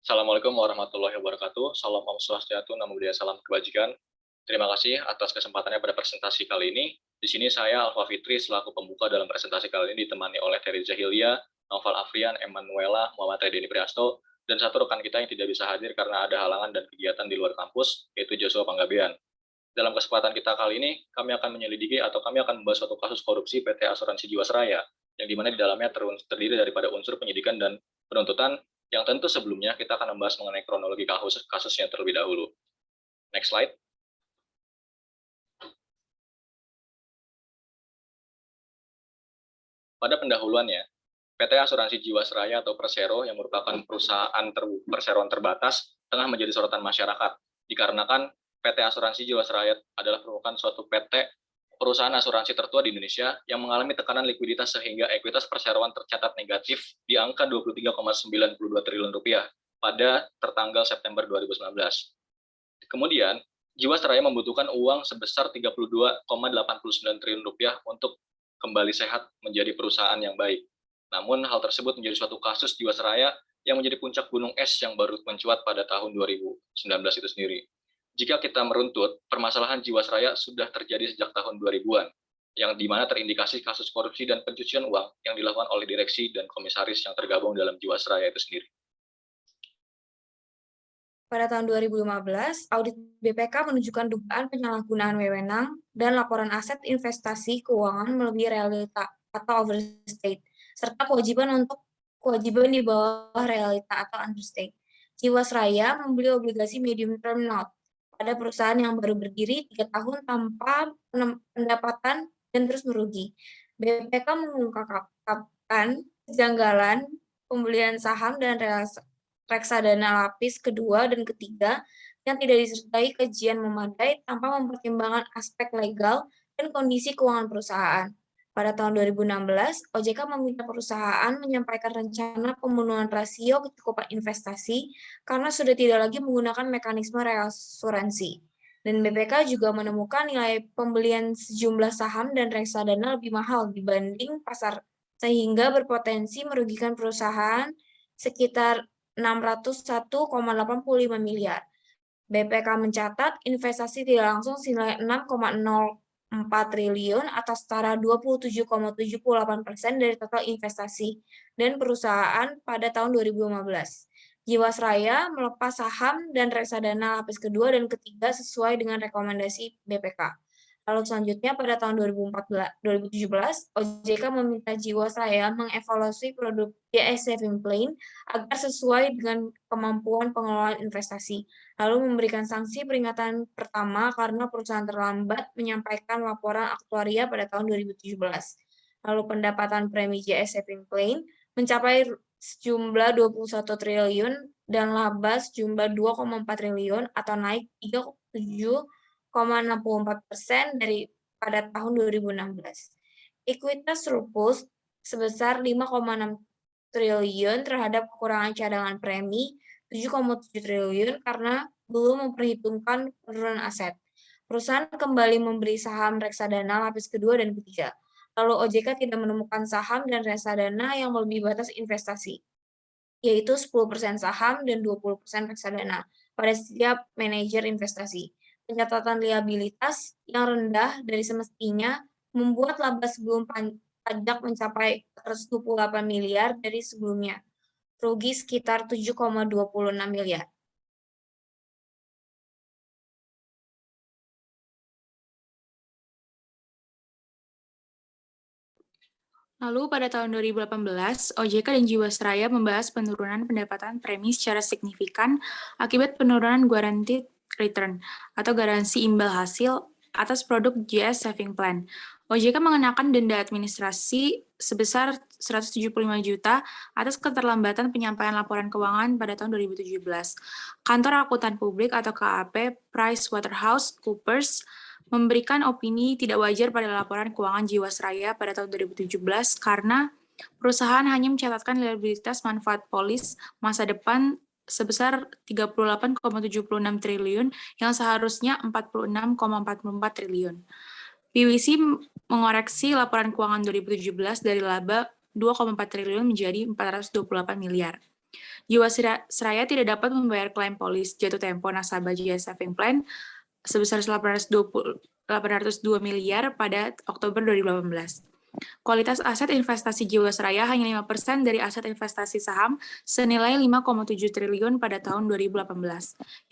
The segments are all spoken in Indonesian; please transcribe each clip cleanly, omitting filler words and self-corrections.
Assalamualaikum warahmatullahi wabarakatuh. Salam Om Swastiastu, Namo Buddhaya, salam kebajikan. Terima kasih atas kesempatannya pada presentasi kali ini. Di sini saya Alfa Fitri selaku pembuka dalam presentasi kali ini ditemani oleh Terry Zahilia, Noval Afrian, Emanuela, Muhammad Redeni Priasto, dan satu rekan kita yang tidak bisa hadir karena ada halangan dan kegiatan di luar kampus, yaitu Joshua Panggabean. Dalam kesempatan kita kali ini, kami akan menyelidiki atau kami akan membahas suatu kasus korupsi PT Asuransi Jiwasraya, yang dimana di dalamnya terdiri daripada unsur penyidikan dan penuntutan, yang tentu sebelumnya kita akan membahas mengenai kronologi kasusnya terlebih dahulu. Next slide. Pada pendahuluannya, PT Asuransi Jiwasraya atau Persero yang merupakan perusahaan perseroan terbatas tengah menjadi sorotan masyarakat, dikarenakan PT Asuransi Jiwasraya adalah merupakan suatu PT perusahaan asuransi tertua di Indonesia yang mengalami tekanan likuiditas sehingga ekuitas perseroan tercatat negatif di angka 23,92 triliun rupiah pada tertanggal September 2019. Kemudian, Jiwasraya membutuhkan uang sebesar 32,89 triliun rupiah untuk kembali sehat menjadi perusahaan yang baik. Namun, hal tersebut menjadi suatu kasus Jiwasraya yang menjadi puncak gunung es yang baru mencuat pada tahun 2019 itu sendiri. Jika kita meruntut, permasalahan Jiwasraya sudah terjadi sejak tahun 2000-an, yang dimana terindikasi kasus korupsi dan pencucian uang yang dilakukan oleh direksi dan komisaris yang tergabung dalam Jiwasraya itu sendiri. Pada tahun 2015, audit BPK menunjukkan dugaan penyalahgunaan wewenang dan laporan aset investasi keuangan melebihi realita atau overstate, serta kewajiban di bawah realita atau understate. Jiwasraya membeli obligasi medium term note pada perusahaan yang baru berdiri 3 tahun tanpa pendapatan dan terus merugi. BPK mengungkapkan kejanggalan pembelian saham dan reksadana lapis kedua dan ketiga yang tidak disertai kajian memadai tanpa mempertimbangkan aspek legal dan kondisi keuangan perusahaan. Pada tahun 2016, OJK meminta perusahaan menyampaikan rencana pemenuhan rasio kecukupan investasi karena sudah tidak lagi menggunakan mekanisme reasuransi. Dan BPK juga menemukan nilai pembelian sejumlah saham dan reksadana lebih mahal dibanding pasar, sehingga berpotensi merugikan perusahaan sekitar 601,85 miliar. BPK mencatat investasi tidak langsung senilai 6,04 triliun atau setara 27,78% dari total investasi dan perusahaan pada tahun 2015. Jiwasraya melepas saham dan reksadana lapis kedua dan ketiga sesuai dengan rekomendasi BPK. Lalu selanjutnya pada tahun 2017, OJK meminta Jiwasraya mengevaluasi produk GS Saving Plan agar sesuai dengan kemampuan pengelolaan investasi, lalu memberikan sanksi peringatan pertama karena perusahaan terlambat menyampaikan laporan aktuaria pada tahun 2017. Lalu pendapatan premi GS Saving Plan mencapai sejumlah 21 triliun dan laba sejumlah 2,4 triliun atau naik 37,64% pada tahun 2016. Ekuitas surplus sebesar 5,6 triliun terhadap kekurangan cadangan premi 7,7 triliun karena belum memperhitungkan penurunan aset. Perusahaan kembali membeli saham reksadana lapis kedua dan ketiga. Lalu OJK tidak menemukan saham dan reksadana yang melebihi batas investasi, yaitu 10% saham dan 20% reksadana pada setiap manajer investasi. Pencatatan liabilitas yang rendah dari semestinya membuat laba sebelum pajak mencapai 128 miliar dari sebelumnya, rugi sekitar 7,26 miliar. Lalu pada tahun 2018, OJK dan Jiwasraya membahas penurunan pendapatan premi secara signifikan akibat penurunan guaranteed return atau garansi imbal hasil atas produk GS Saving Plan. OJK mengenakan denda administrasi sebesar 175 juta atas keterlambatan penyampaian laporan keuangan pada tahun 2017. Kantor Akuntan Publik atau KAP PricewaterhouseCoopers memberikan opini tidak wajar pada laporan keuangan Jiwasraya pada tahun 2017 karena perusahaan hanya mencatatkan liabilitas manfaat polis masa depan sebesar 38,76 triliun yang seharusnya 46,44 triliun. PwC mengoreksi laporan keuangan 2017 dari laba 2,4 triliun menjadi 428 miliar. Jiwasraya tidak dapat membayar klaim polis jatuh tempo nasabah Jaya Saving Plan sebesar 802 miliar pada Oktober 2018. Kualitas aset investasi Jiwasraya hanya 5% dari aset investasi saham senilai 5,7 triliun pada tahun 2018,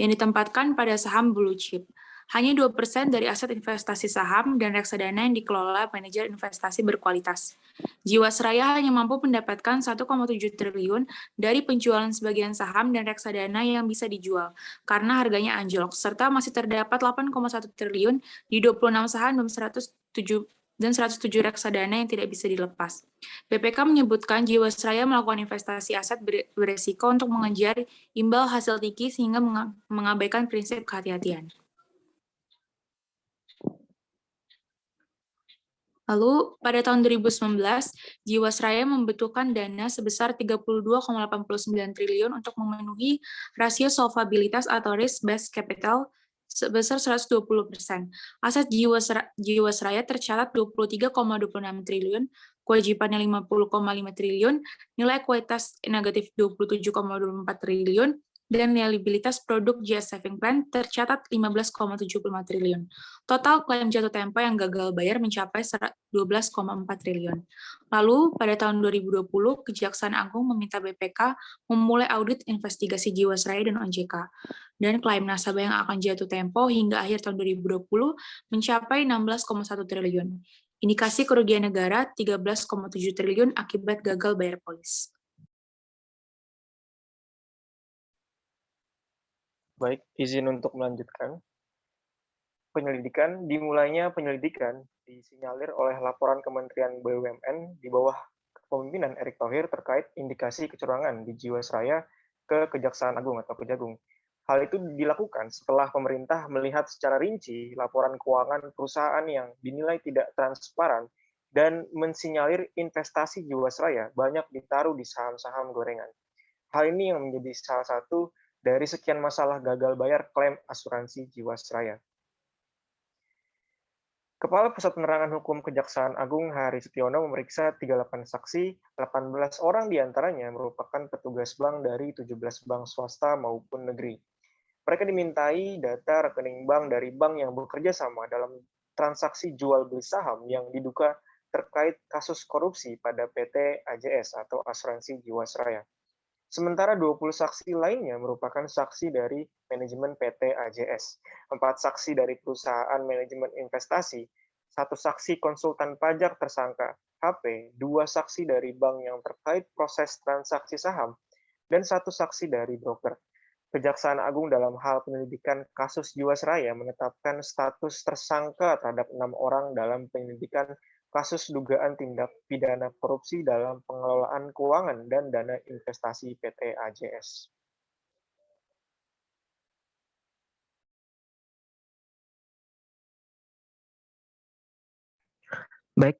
yang ditempatkan pada saham blue chip. Hanya 2% dari aset investasi saham dan reksadana yang dikelola manajer investasi berkualitas. Jiwasraya hanya mampu mendapatkan 1,7 triliun dari penjualan sebagian saham dan reksadana yang bisa dijual, karena harganya anjlok, serta masih terdapat 8,1 triliun di 26 saham dan 107 reksadana yang tidak bisa dilepas. BPK menyebutkan Jiwasraya melakukan investasi aset beresiko untuk mengejar imbal hasil tinggi sehingga mengabaikan prinsip kehati-hatian. Lalu, pada tahun 2019, Jiwasraya membutuhkan dana sebesar 32,89 triliun untuk memenuhi rasio solvabilitas atau risk-based capital sebesar 120%. Aset Jiwasraya tercatat 23,26 triliun, kewajibannya 50,5 triliun, nilai kualitas negatif 27,24 triliun, dan liabilitas produk Jaya Saving Plan tercatat 15,75 triliun. Total klaim jatuh tempo yang gagal bayar mencapai 12,4 triliun. Lalu, pada tahun 2020, Kejaksaan Agung meminta BPK memulai audit investigasi Jiwasraya dan OJK. Dan klaim nasabah yang akan jatuh tempo hingga akhir tahun 2020 mencapai 16,1 triliun. Indikasi kerugian negara 13,7 triliun akibat gagal bayar polis. Baik, izin untuk melanjutkan. Dimulainya penyelidikan disinyalir oleh laporan Kementerian BUMN di bawah kepemimpinan Erick Thohir terkait indikasi kecurangan di Jiwasraya ke Kejaksaan Agung atau Kejagung. Hal itu dilakukan setelah pemerintah melihat secara rinci laporan keuangan perusahaan yang dinilai tidak transparan dan mensinyalir investasi Jiwasraya banyak ditaruh di saham-saham gorengan. Hal ini yang menjadi salah satu dari sekian masalah gagal bayar klaim asuransi Jiwasraya. Kepala Pusat Penerangan Hukum Kejaksaan Agung Hari Setiono memeriksa 38 saksi, 18 orang diantaranya merupakan petugas bank dari 17 bank swasta maupun negeri. Mereka dimintai data rekening bank dari bank yang bekerja sama dalam transaksi jual beli saham yang diduga terkait kasus korupsi pada PT AJS atau Asuransi Jiwasraya. Sementara 20 saksi lainnya merupakan saksi dari manajemen PT AJS, 4 saksi dari perusahaan manajemen investasi, 1 saksi konsultan pajak tersangka HP, 2 saksi dari bank yang terkait proses transaksi saham, dan 1 saksi dari broker. Kejaksaan Agung dalam hal penyelidikan kasus Jiwasraya menetapkan status tersangka terhadap 6 orang dalam penyelidikan kasus dugaan tindak pidana korupsi dalam pengelolaan keuangan dan dana investasi PT AJS. Baik,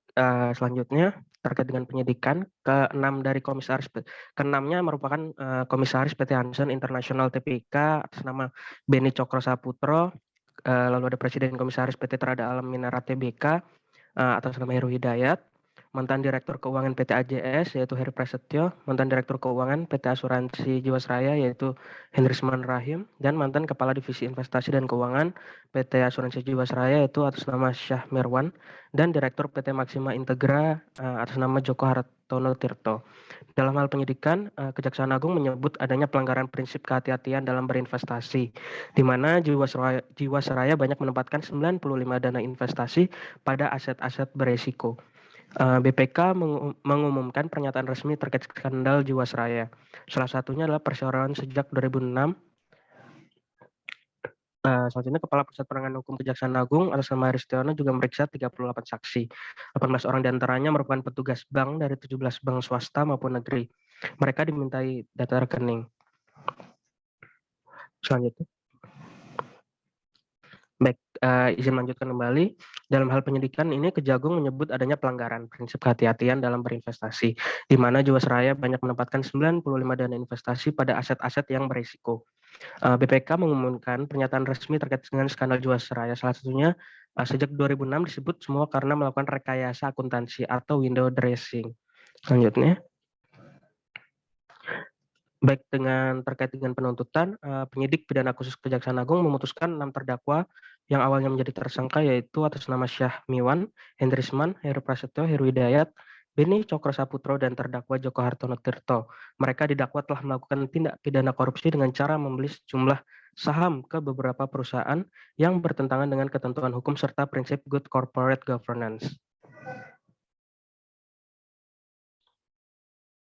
selanjutnya terkait dengan penyidikan keenamnya merupakan Komisaris PT Hansen International Tbk atas nama Beni Cokro Saputro, lalu ada Presiden Komisaris PT Trada Alam Mineral Tbk atas nama Heru Hidayat, mantan Direktur Keuangan PT AJS yaitu Heri Prasetyo, mantan Direktur Keuangan PT Asuransi Jiwasraya yaitu Henrisman Rahim, dan mantan Kepala Divisi Investasi dan Keuangan PT Asuransi Jiwasraya yaitu atas nama Syah Mirwan, dan Direktur PT Maxima Integra atas nama Joko Hartono Tirto. Dalam hal penyidikan, Kejaksaan Agung menyebut adanya pelanggaran prinsip kehati-hatian dalam berinvestasi, di mana Jiwasraya banyak menempatkan 95 dana investasi pada aset-aset beresiko. BPK mengumumkan pernyataan resmi terkait skandal Jiwasraya. Salah satunya adalah perseorangan sejak 2006. Selanjutnya Kepala Pusat Penerangan Hukum Kejaksaan Agung atas nama Hari Setiono juga memeriksa 38 saksi. 18 orang diantaranya merupakan petugas bank dari 17 bank swasta maupun negeri. Mereka dimintai data rekening. Selanjutnya. Baik, izin melanjutkan kembali. Dalam hal penyidikan ini, Kejagung menyebut adanya pelanggaran prinsip kehati-hatian dalam berinvestasi, di mana Jiwasraya banyak menempatkan 95 dana investasi pada aset-aset yang berisiko. BPK mengumumkan pernyataan resmi terkait dengan skandal Jiwasraya. Salah satunya sejak 2006 disebut semua karena melakukan rekayasa akuntansi atau window dressing. Selanjutnya. Baik, terkait dengan penuntutan, penyidik pidana khusus Kejaksaan Agung memutuskan 6 terdakwa yang awalnya menjadi tersangka, yaitu atas nama Syah Miwan, Hendrisman, Heru Prasetyo, Heru Hidayat, Beni Cokro Saputro, dan terdakwa Joko Hartono Tirto. Mereka didakwa telah melakukan tindak pidana korupsi dengan cara membeli sejumlah saham ke beberapa perusahaan yang bertentangan dengan ketentuan hukum serta prinsip good corporate governance.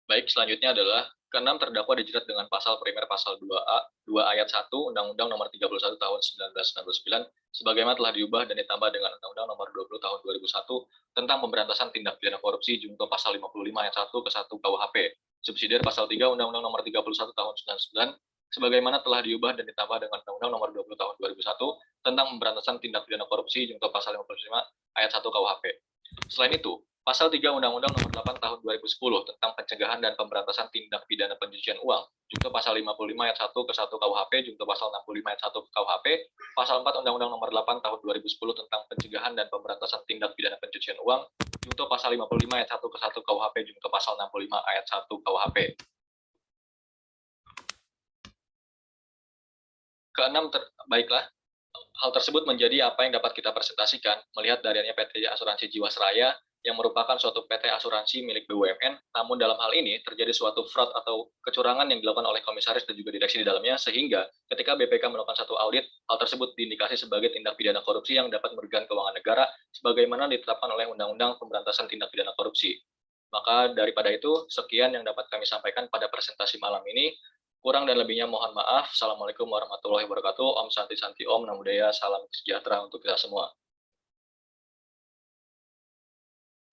Baik, selanjutnya adalah keenam terdakwa dijerat dengan pasal primer pasal 2 ayat 1 Undang-Undang Nomor 31 Tahun 1999 sebagaimana telah diubah dan ditambah dengan Undang-Undang Nomor 20 Tahun 2001 tentang pemberantasan tindak pidana korupsi junto pasal 55 ayat 1 ke 1 KUHP. Subsidiar pasal 3 Undang-Undang Nomor 31 Tahun 1999 sebagaimana telah diubah dan ditambah dengan Undang-Undang Nomor 20 Tahun 2001 tentang pemberantasan tindak pidana korupsi junto pasal 55 ayat 1 KUHP. Selain itu, Pasal 3 Undang-Undang Nomor 8 Tahun 2010 tentang pencegahan dan pemberantasan tindak pidana pencucian uang, junto pasal 55 ayat 1 ke 1 KUHP, junto pasal 65 ayat 1 ke KUHP, pasal 4 Undang-Undang Nomor 8 Tahun 2010 tentang pencegahan dan pemberantasan tindak pidana pencucian uang, junto pasal 55 ayat 1 ke 1 KUHP, junto pasal 65 ayat 1 KUHP. Keenam, baiklah. Hal tersebut menjadi apa yang dapat kita presentasikan melihat dari adanya PT Asuransi Jiwasraya yang merupakan suatu PT asuransi milik BUMN, namun dalam hal ini terjadi suatu fraud atau kecurangan yang dilakukan oleh komisaris dan juga direksi di dalamnya, sehingga ketika BPK melakukan satu audit, hal tersebut diindikasi sebagai tindak pidana korupsi yang dapat merugikan keuangan negara, sebagaimana ditetapkan oleh Undang-Undang Pemberantasan Tindak Pidana Korupsi. Maka daripada itu, sekian yang dapat kami sampaikan pada presentasi malam ini. Kurang dan lebihnya mohon maaf. Assalamualaikum warahmatullahi wabarakatuh. Om Santi Santi Om, Namo Buddhaya, salam sejahtera untuk kita semua.